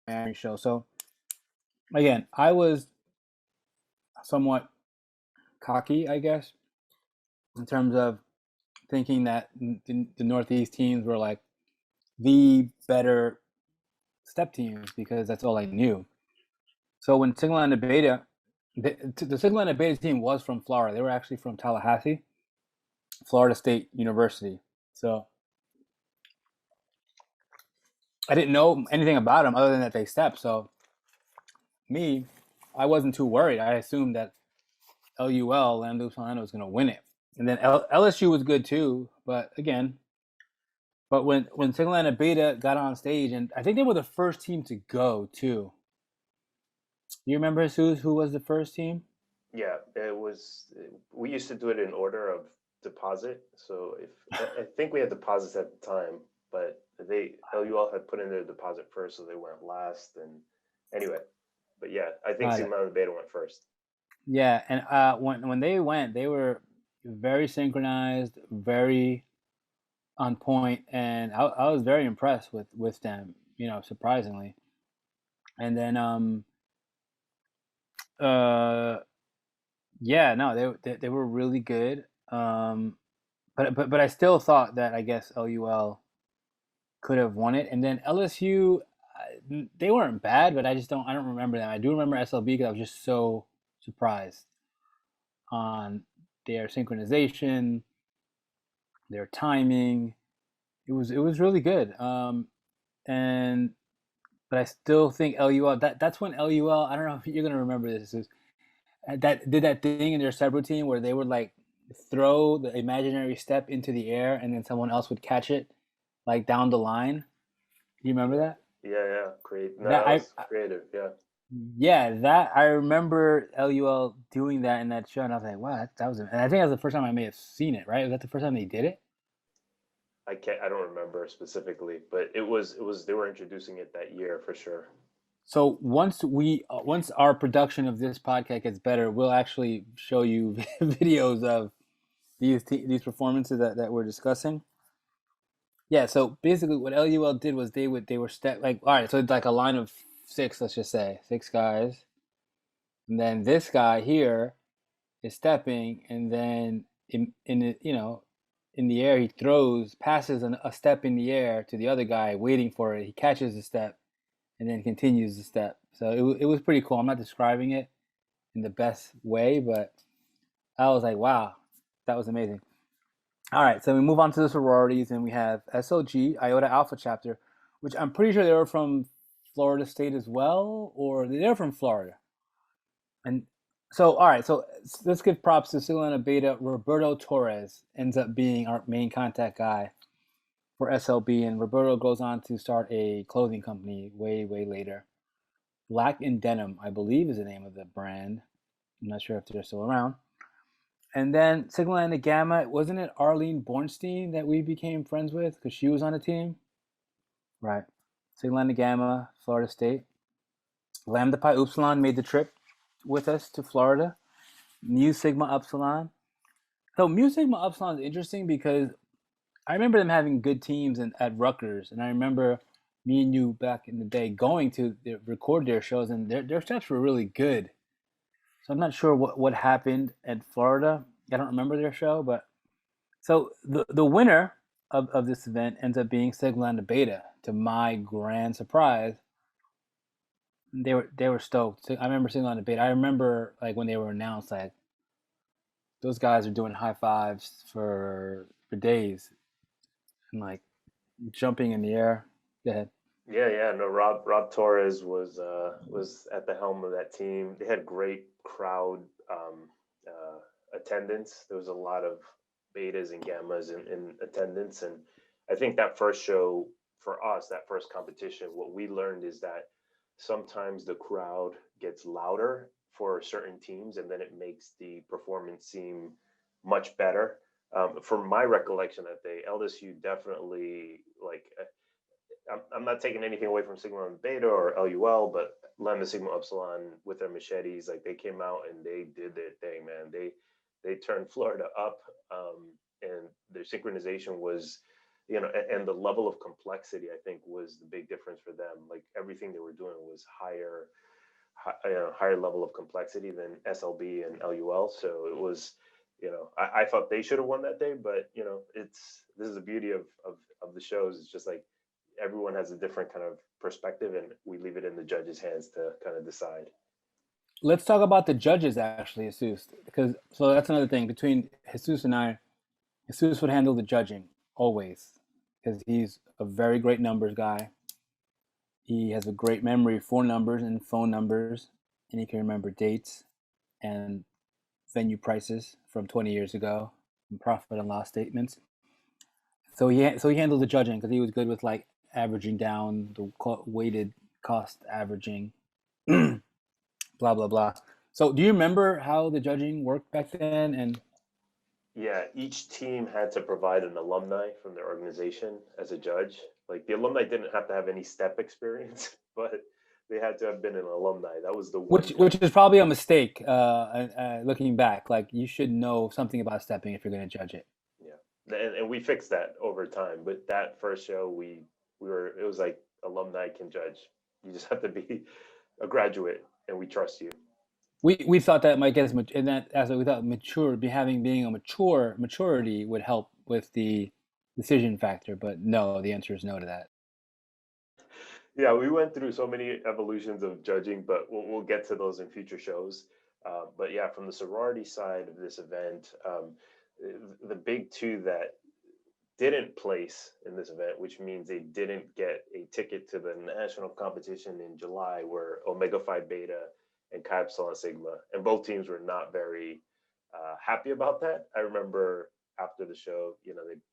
documentary show. So again, I was somewhat cocky, I guess, in terms of thinking that the Northeast teams were like the better step teams because that's all I knew. So when Sigma and Beta, the Sigma and Beta team was from Florida. They were actually from Tallahassee, Florida State University. So I didn't know anything about them other than that they stepped. So me, I wasn't too worried. I assumed that LUL, Lambda Upsilon, was going to win it. And then LSU was good too, but again, but when Sigma and Beta got on stage, and I think they were the first team to go too. Do you remember, Jesus, who was the first team? Yeah, it was. We used to do it in order of deposit. So if I think we had deposits at the time, but they LUL had put in their deposit first, so they went last. And anyway, but yeah, I think Got it. Sigma and Beta went first. Yeah, and when they went, they were very synchronized, very on point, and I was very impressed with them. You know, surprisingly. And then uh yeah, no, they were really good. But I still thought that I guess LUL could have won it, and then LSU, they weren't bad, but I don't remember them. I do remember SLB because I was just so surprised on their synchronization, their timing. It was really good. And but I still think LUL, that's when LUL, I don't know if you're gonna remember this, is that did that thing in their subroutine where they would like throw the imaginary step into the air and then someone else would catch it like down the line. Do you remember Yeah, that? yeah, yeah. Great. No, That that was creative. Yeah. yeah, that I remember LUL doing that in that show, and I was like, wow, that was, and I think that was the first time I may have seen it. Right? Was that the first time they did it? I can't. I don't remember specifically, but it was. It was. They were introducing it that year for sure. So once our production of this podcast gets better, we'll actually show you videos of these performances that we're discussing. Yeah, so basically what LUL did was they were step like, all right, so it's like a line of six, let's just say, six guys. And then this guy here is stepping, and then in the, in the air he throws passes a step in the air to the other guy waiting for it. He catches the step and then continues the step. So it was pretty cool. I'm not describing it in the best way, but I was like, wow, that was amazing. All right, so we move on to the sororities, and we have SLG, Iota Alpha chapter, which I'm pretty sure they were from Florida State as well, or they're from Florida. And so, all right, so let's give props to Sigma Beta. Roberto Torres ends up being our main contact guy for SLB, and Roberto goes on to start a clothing company way later. Black in Denim, I believe, is the name of the brand. I'm not sure if they're still around. And then Sigma and the Gamma, wasn't it Arlene Bornstein that we became friends with because she was on the team? Right. Sigma and the Gamma, Florida State. Lambda Pi Upsilon made the trip with us to Florida. Mu Sigma Upsilon. So Mu Sigma Upsilon is interesting because I remember them having good teams at Rutgers, and I remember me and you back in the day going to record their shows, and their steps were really good. So I'm not sure what happened at Florida. I don't remember their show, but so the winner of this event ends up being Sigma and the Beta. To my grand surprise, they were stoked. I remember Sigma and the Beta. I remember like when they were announced, like those guys are doing high fives for days and like jumping in the air. Go ahead. Yeah, yeah. No, Rob Torres was at the helm of that team. They had great crowd attendance. There was a lot of betas and gammas in attendance, and I think that first show for us, that first competition, what we learned is that sometimes the crowd gets louder for certain teams, and then it makes the performance seem much better. From my recollection that day, LSU definitely like I'm not taking anything away from Sigma and Beta or LUL, but Lambda Sigma Upsilon with their machetes, like they came out and they did their thing, man. They turned Florida up, and their synchronization was and the level of complexity, I think, was the big difference for them. Like everything they were doing was higher level of complexity than SLB and LUL. So it was, I thought they should have won that day, but this is the beauty of the shows. It's just like everyone has a different kind of perspective, and we leave it in the judges' hands to kind of decide. Let's talk about the judges, actually, Jesus, because so that's another thing between Jesus and I. Jesus would handle the judging always because he's a very great numbers guy. He has a great memory for numbers and phone numbers, and he can remember dates and venue prices from 20 years ago and profit and loss statements. So he handled the judging because he was good with like averaging down the weighted cost averaging, blah blah blah. So do you remember how the judging worked back then? And Yeah, each team had to provide an alumni from their organization as a judge. Like the alumni didn't have to have any step experience, but they had to have been an alumni. That was the which one which judge. is probably a mistake. Looking back, like you should know something about stepping if you're going to judge it. Yeah, and we fixed that over time. But that first show, we were it was like alumni can judge. You just have to be a graduate, and we trust you. We thought that might get us, and that as we thought being a maturity would help with the decision factor, but no, the answer is no to that. Yeah, we went through so many evolutions of judging, but we'll get to those in future shows. But yeah, from the sorority side of this event, the big two that didn't place in this event, which means they didn't get a ticket to the national competition in July, were Omega Phi Beta and Chi Epsilon Sigma, and both teams were not very happy about that. I remember after the show, they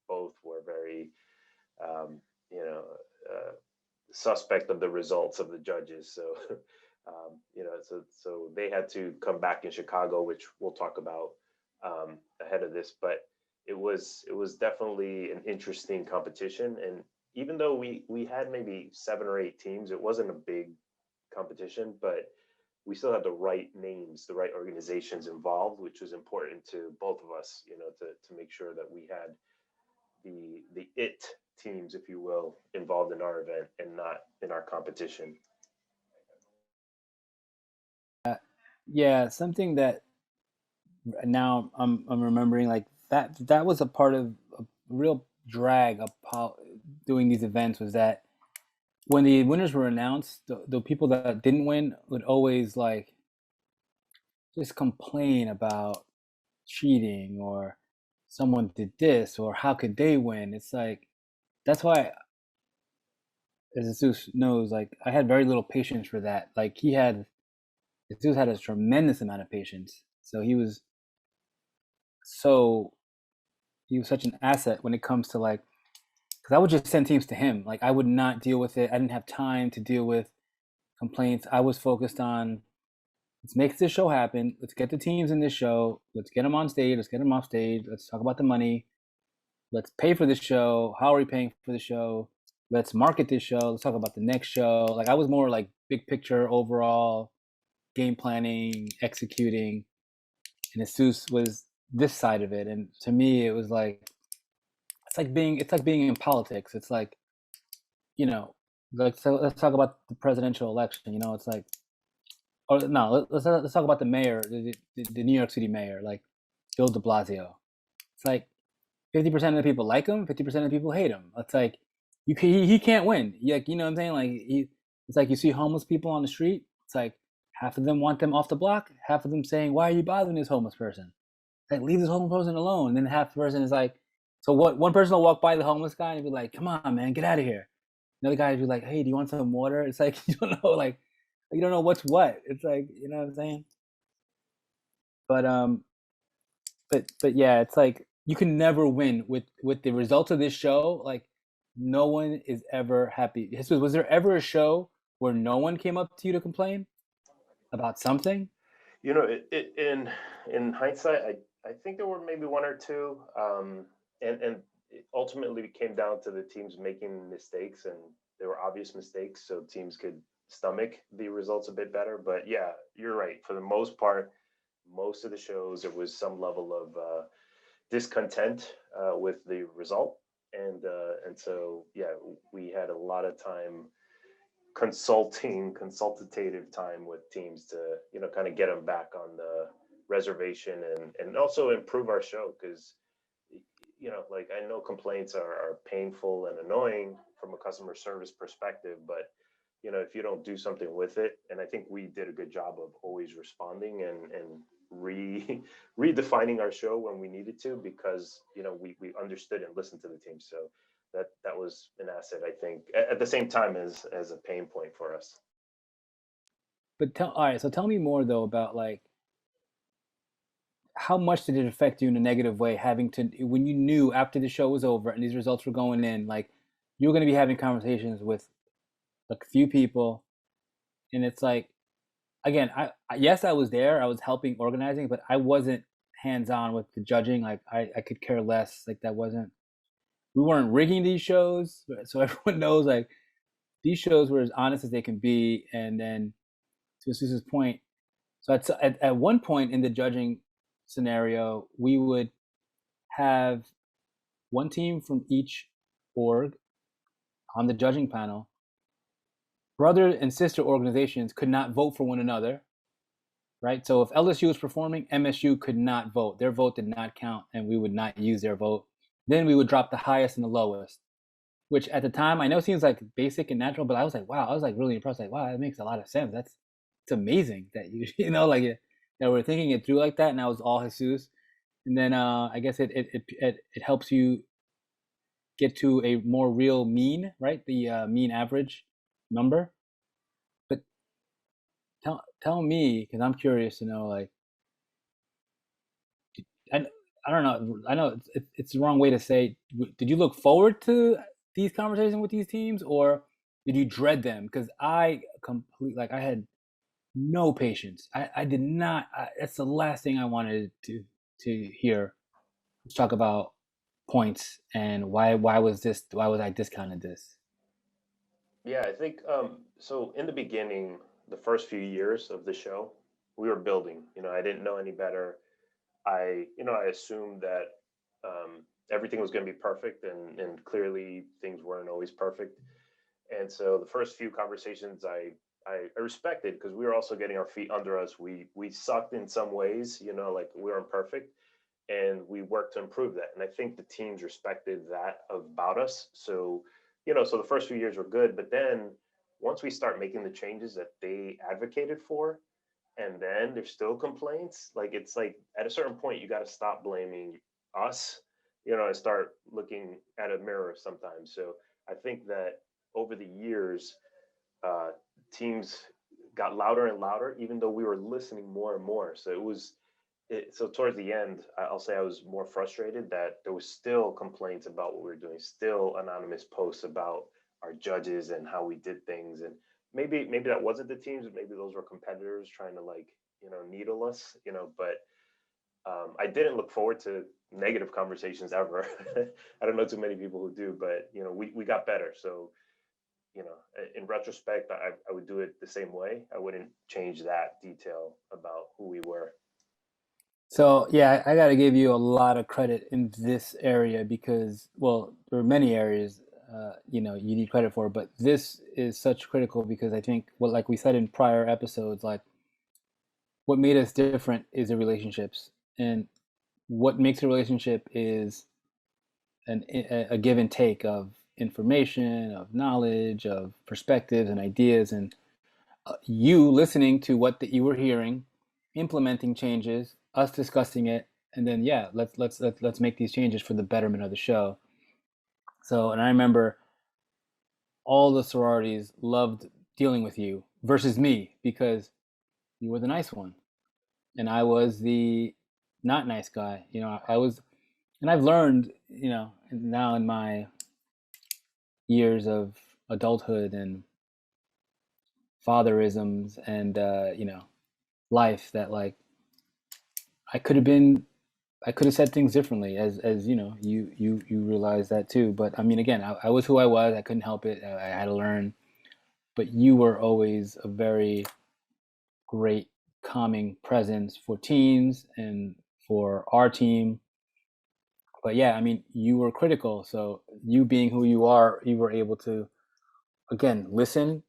both were very, um, you know, uh, suspect of the results of the judges. So, so they had to come back in Chicago, which we'll talk about ahead of this. But it was definitely an interesting competition, and even though we had maybe 7 or 8 teams, it wasn't a big competition, but we still had the right names, the right organizations involved, which was important to both of us, to make sure that we had the it teams, if you will, involved in our event and not in our competition. Yeah, something that now I'm remembering like that was a part of a real drag of doing these events was that when the winners were announced, the people that didn't win would always like just complain about cheating or someone did this or how could they win. It's like that's why, as Zeus knows, like I had very little patience for that. Like Zeus had a tremendous amount of patience, so so he was such an asset when it comes to like because I would just send teams to him. Like I would not deal with it. I didn't have time to deal with complaints. I was focused on let's make this show happen. Let's get the teams in this show. Let's get them on stage. Let's get them off stage. Let's talk about the money. Let's pay for this show. How are we paying for the show? Let's market this show. Let's talk about the next show. Like I was more like big picture overall game planning, executing, and Jesus was this side of it. And to me, it was like it's like being in politics. It's like like so let's talk about the presidential election. It's like or no, let's talk about the mayor, the New York City mayor, like Bill De Blasio. It's like 50% of the people like him, 50% of the people hate him. It's like he can't win. Like what I'm saying? Like it's like you see homeless people on the street. It's like half of them want them off the block, half of them saying, "Why are you bothering this homeless person? Like leave this homeless person alone." And then half the person is like, so what? One person will walk by the homeless guy and be like, "Come on, man, get out of here." Another guy would be like, "Hey, do you want some water?" It's like you don't know, like you don't know what's what. It's like what I'm saying. But but yeah, it's like you can never win with the results of this show. Like no one is ever happy. Was there ever a show where no one came up to you to complain about something? In hindsight, I think there were maybe one or two, and it ultimately came down to the teams making mistakes, and there were obvious mistakes, so teams could stomach the results a bit better. But yeah, you're right. For the most part, most of the shows there was some level of discontent with the result, And so yeah, we had a lot of time consultative time with teams to kind of get them back on the reservation, and also improve our show, because like, I know complaints are painful and annoying from a customer service perspective, but if you don't do something with it, and I think we did a good job of always responding and redefining our show when we needed to, because we understood and listened to the team. So that was an asset, I think, at the same time as a pain point for us. But all right, so tell me more though about like how much did it affect you in a negative way, having to, when you knew after the show was over and these results were going in, like you were going to be having conversations with a few people, and it's like, again, yes, I was there, I was helping organizing, but I wasn't hands on with the judging. Like I could care less. Like that wasn't, we weren't rigging these shows, so everyone knows like these shows were as honest as they can be. And then to Susan's point, so at one point in the judging scenario, we would have one team from each org on the judging panel. Brother and sister organizations could not vote for one another, right? So if LSU was performing, MSU could not vote. Their vote did not count, and we would not use their vote. Then we would drop the highest and the lowest, which at the time I know seems like basic and natural, but I was like, wow, I was like really impressed. Like, wow, that makes a lot of sense. It's amazing that like that we're thinking it through like that. And that was all Jesus. And then I guess it helps you get to a more real mean, right? The mean average number. But tell me, because I'm curious to know, like, I, I don't know. I know it's the wrong way to say. Did you look forward to these conversations with these teams, or did you dread them? Because like I had no patience. I did not. That's the last thing I wanted to hear. Let's talk about points and why was I discounted this? Yeah, I think so. In the beginning, the first few years of the show, we were building. I didn't know any better. I assumed that everything was going to be perfect, and clearly things weren't always perfect. And so the first few conversations I respected, because we were also getting our feet under us. We sucked in some ways, like we weren't perfect, and we worked to improve that. And I think the teams respected that about us. So, so the first few years were good, but then once we start making the changes that they advocated for, and then there's still complaints, like it's like at a certain point you got to stop blaming us, and start looking at a mirror sometimes. So I think that over the years, uh, teams got louder and louder, even though we were listening more and more. So so towards the end, I'll say I was more frustrated that there was still complaints about what we were doing, still anonymous posts about our judges and how we did things. And maybe that wasn't the teams, maybe those were competitors trying to, like, needle us, but I didn't look forward to negative conversations ever. I don't know too many people who do, but we got better. So in retrospect, I would do it the same way. I wouldn't change that detail about who we were. So yeah, I got to give you a lot of credit in this area because, well, there are many areas, you need credit for, but this is such critical because I think, well, like we said in prior episodes, like what made us different is the relationships, and what makes a relationship is a give and take of information, of knowledge, of perspectives and ideas, and you listening to what you were hearing, implementing changes, us discussing it, and then yeah, let's make these changes for the betterment of the show. So, and I remember all the sororities loved dealing with you versus me because you were the nice one, and I was the not nice guy. I was, and I've learned, now in my years of adulthood and fatherisms and life that like I could have said things differently, as you realize that too. But I mean, again, I was who I was. I couldn't help it. I had to learn. But you were always a very great calming presence for teams and for our team. But yeah, I mean, you were critical. So you being who you are, you were able to again listen.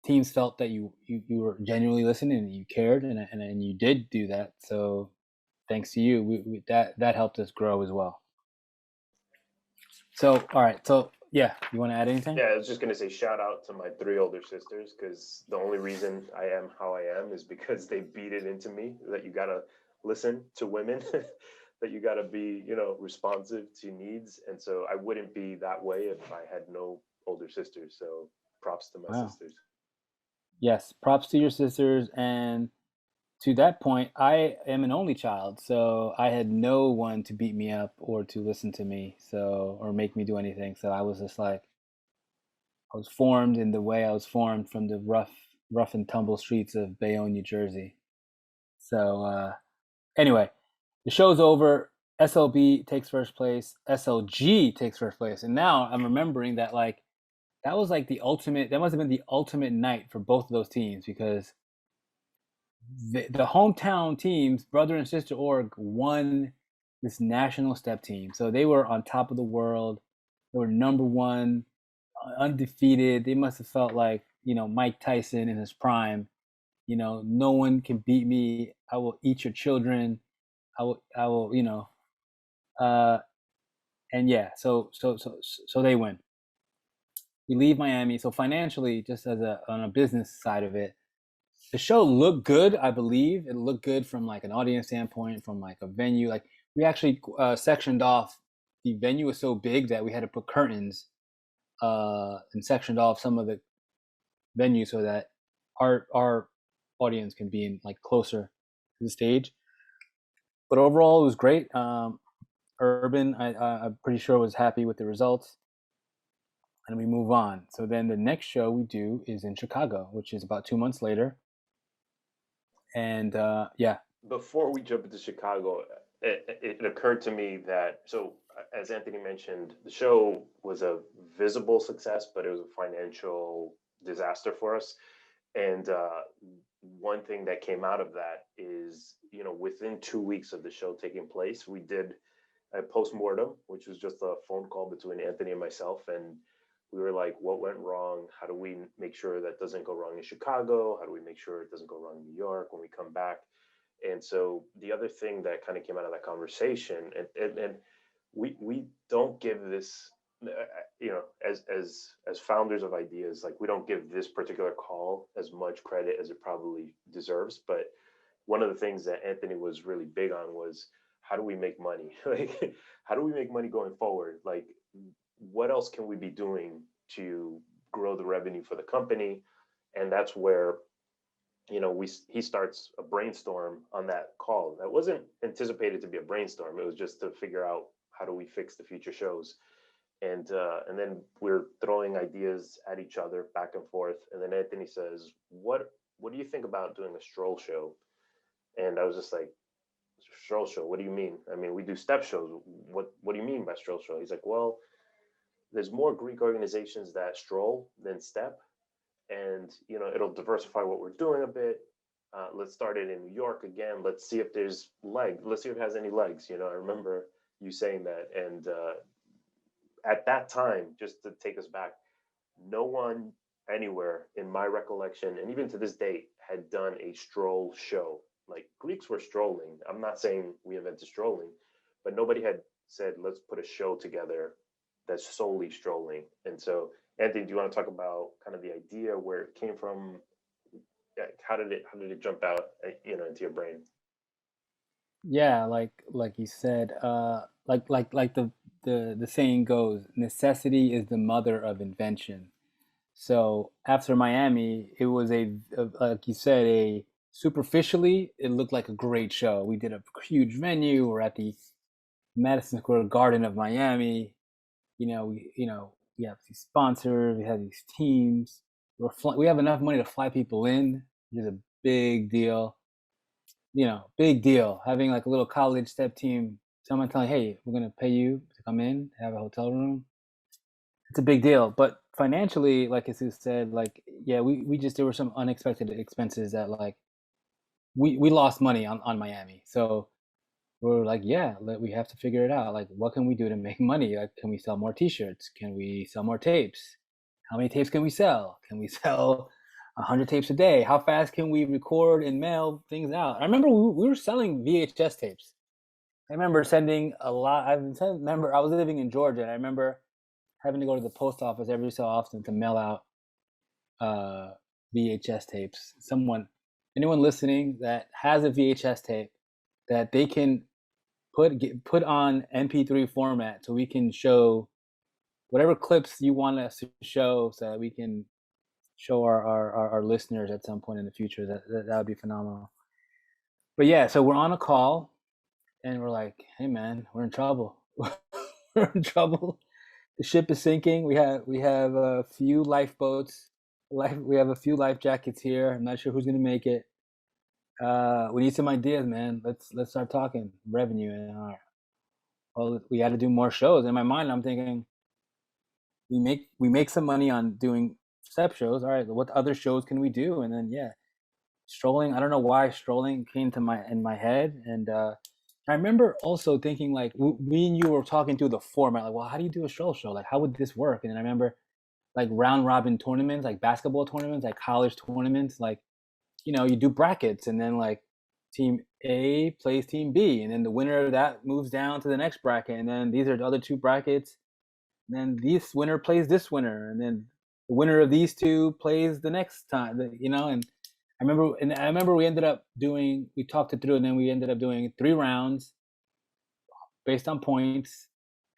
Teams felt that you were genuinely listening and you cared, and you did do that. So thanks to you, that helped us grow as well. So all right, so yeah, you want to add anything? Yeah, I was just gonna say shout out to my 3 older sisters, because the only reason I am how I am is because they beat it into me that you gotta listen to women, that you gotta be, responsive to needs. And so I wouldn't be that way if I had no older sisters. So props to my Wow. sisters. Yes, props to your sisters. And to that point, I am an only child, so I had no one to beat me up or to listen to me, so or make me do anything. So I was just like, I was formed in the way I was formed from the rough and tumble streets of Bayonne, New Jersey. So anyway, the show's over. SLB takes first place. SLG takes first place, and now I'm remembering that like that was like the ultimate. That must have been the ultimate night for both of those teams because the hometown teams, brother and sister org, won this national step team. So they were on top of the world. They were number one, undefeated. They must have felt like, Mike Tyson in his prime. No one can beat me. I will eat your children. I will, uh, and yeah, so they win. We leave Miami. So financially, just as on a business side of it, the show looked good. I believe it looked good from like an audience standpoint, from like a venue. Like we actually sectioned off. The venue was so big that we had to put curtains and sectioned off some of the venue so that our audience can be in like closer to the stage. But overall, it was great. Urban, I'm pretty sure was happy with the results, and we move on. So then the next show we do is in Chicago, which is about 2 months later, and yeah. Before we jump into Chicago, it occurred to me that, so as Anthony mentioned, the show was a visible success, but it was a financial disaster for us. And one thing that came out of that is, within 2 weeks of the show taking place, we did a post-mortem, which was just a phone call between Anthony and myself. And we were like, what went wrong? How do we make sure that doesn't go wrong in Chicago? How do we make sure it doesn't go wrong in New York when we come back? And so the other thing that kind of came out of that conversation, and we don't give this, as founders of ideas, like we don't give this particular call as much credit as it probably deserves. But one of the things that Anthony was really big on was, how do we make money? Like, how do we make money going forward? Like, what else can we be doing to grow the revenue for the company? And that's where, he starts a brainstorm on that call that wasn't anticipated to be a brainstorm. It was just to figure out, how do we fix the future shows? And then we're throwing ideas at each other back and forth. And then Anthony says, what do you think about doing a stroll show? And I was just like, stroll show, what do you mean? I mean, we do step shows. What do you mean by stroll show? He's like, well, there's more Greek organizations that stroll than step, and it'll diversify what we're doing a bit. Let's start it in New York again. Let's see if there's leg. Let's see if it has any legs. I remember you saying that. And at that time, just to take us back, no one anywhere in my recollection, and even to this date, had done a stroll show. Like, Greeks were strolling. I'm not saying we invented strolling, but nobody had said, let's put a show together that's solely strolling. And so, Anthony, do you want to talk about kind of the idea, where it came from? How did it jump out, into your brain? Yeah, like you said, like the saying goes, necessity is the mother of invention. So after Miami, it was like you said, a superficially it looked like a great show. We did a huge venue. We're at the Madison Square Garden of Miami. We have these sponsors. We have these teams. We have enough money to fly people in, which is a big deal. Big deal. Having like a little college step team, someone telling, hey, we're going to pay you to come in, have a hotel room. It's a big deal. But financially, like Jesus said, like, yeah, we just, there were some unexpected expenses that like, we lost money on Miami. So we're like, yeah, we have to figure it out. Like, what can we do to make money? Like, can we sell more T-shirts? Can we sell more tapes? How many tapes can we sell? Can we sell 100 tapes a day? How fast can we record and mail things out? I remember we were selling VHS tapes. I remember sending a lot. Remember I was living in Georgia, and I remember having to go to the post office every so often to mail out uh, VHS tapes. Anyone listening that has a VHS tape that they can put on MP3 format, so we can show whatever clips you want us to show, so that we can show our listeners at some point in the future. That would be phenomenal. But yeah, so we're on a call and we're like, hey man, we're in trouble. We're in trouble. The ship is sinking. We have a few lifeboats. We have a few life jackets here. I'm not sure who's gonna make it. We need some ideas, man. Let's start talking revenue. And well, we got to do more shows. In my mind, I'm thinking we make some money on doing step shows. All right, what other shows can we do? And then yeah, strolling. I don't know why strolling came to my head, and I remember also thinking like me and you were talking through the format. Like, well, how do you do a stroll show? Like, how would this work? And then I remember like round robin tournaments, like basketball tournaments, like college tournaments, like you do brackets, and then like team A plays team B, and then the winner of that moves down to the next bracket, and then these are the other two brackets, and then this winner plays this winner, and then the winner of these two plays the next time, and I remember we talked it through, and then we ended up doing 3 rounds based on points,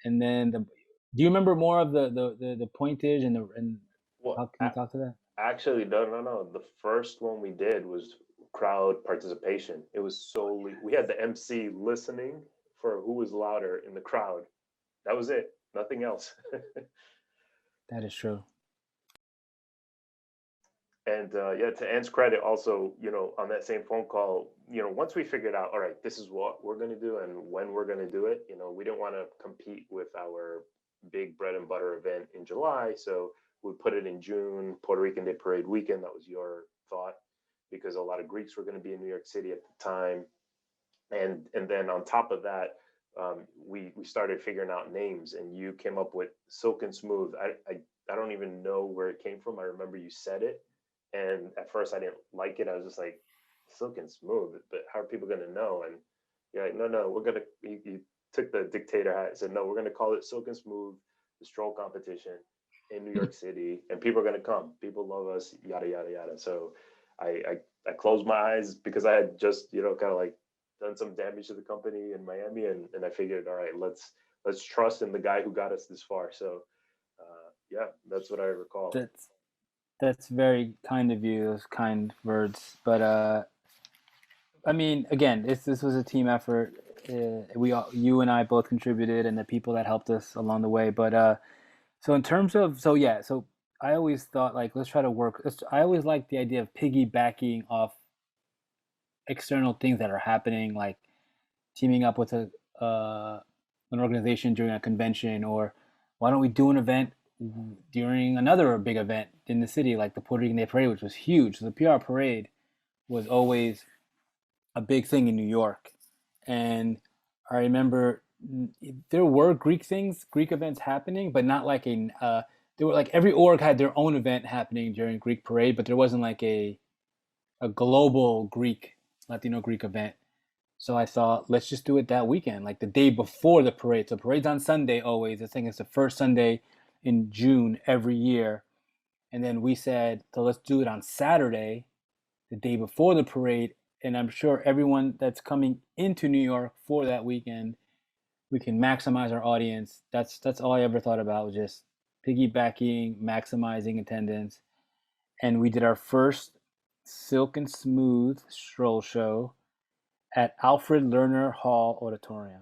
and then do you remember more of the pointage and Well, how can you talk to that? actually, no. The first one we did was crowd participation. It was solely we had the MC listening for who was louder in the crowd. That was it. Nothing else. That is true. And yeah, to Ant's credit, also, on that same phone call, once we figured out, all right, this is what we're going to do and when we're going to do it, we didn't want to compete with our big bread and butter event in July. So we put it in June, Puerto Rican Day Parade weekend. That was your thought, because a lot of Greeks were going to be in New York City at the time. And then on top of that, we started figuring out names, and you came up with Silk and Smooth. I don't even know where it came from. I remember you said it, and at first I didn't like it. I was just like, Silk and Smooth, but how are people going to know? And you're like, no, we're gonna. You took the dictator hat and said, no, we're going to call it Silk and Smooth, the stroll competition in New York City, and people are going to come. People love us, yada yada yada. So I closed my eyes because I had just kind of like done some damage to the company in Miami, and I figured, all right, let's trust in the guy who got us this far. So yeah, that's what I recall. That's very kind of you, those kind words. But I mean, again, this was a team effort. You and I both contributed, and the people that helped us along the way. But so in terms of so I always thought like let's try to work. I always liked the idea of piggybacking off external things that are happening, like teaming up with an organization during a convention, or why don't we do an event during another big event in the city, like the Puerto Rican Day Parade, which was huge. So the PR parade was always a big thing in New York, and I remember there were Greek events happening, but not like a. There were like every org had their own event happening during Greek parade, but there wasn't like a global Latino Greek event. So I thought, let's just do it that weekend, like the day before the parade. So parade's on Sunday always. I think it's the first Sunday in June every year. And then we said, so let's do it on Saturday, the day before the parade. And I'm sure everyone that's coming into New York for that weekend, we can maximize our audience. That's all I ever thought about, was just piggybacking, maximizing attendance. And we did our first Silk and Smooth stroll show at Alfred Lerner Hall Auditorium.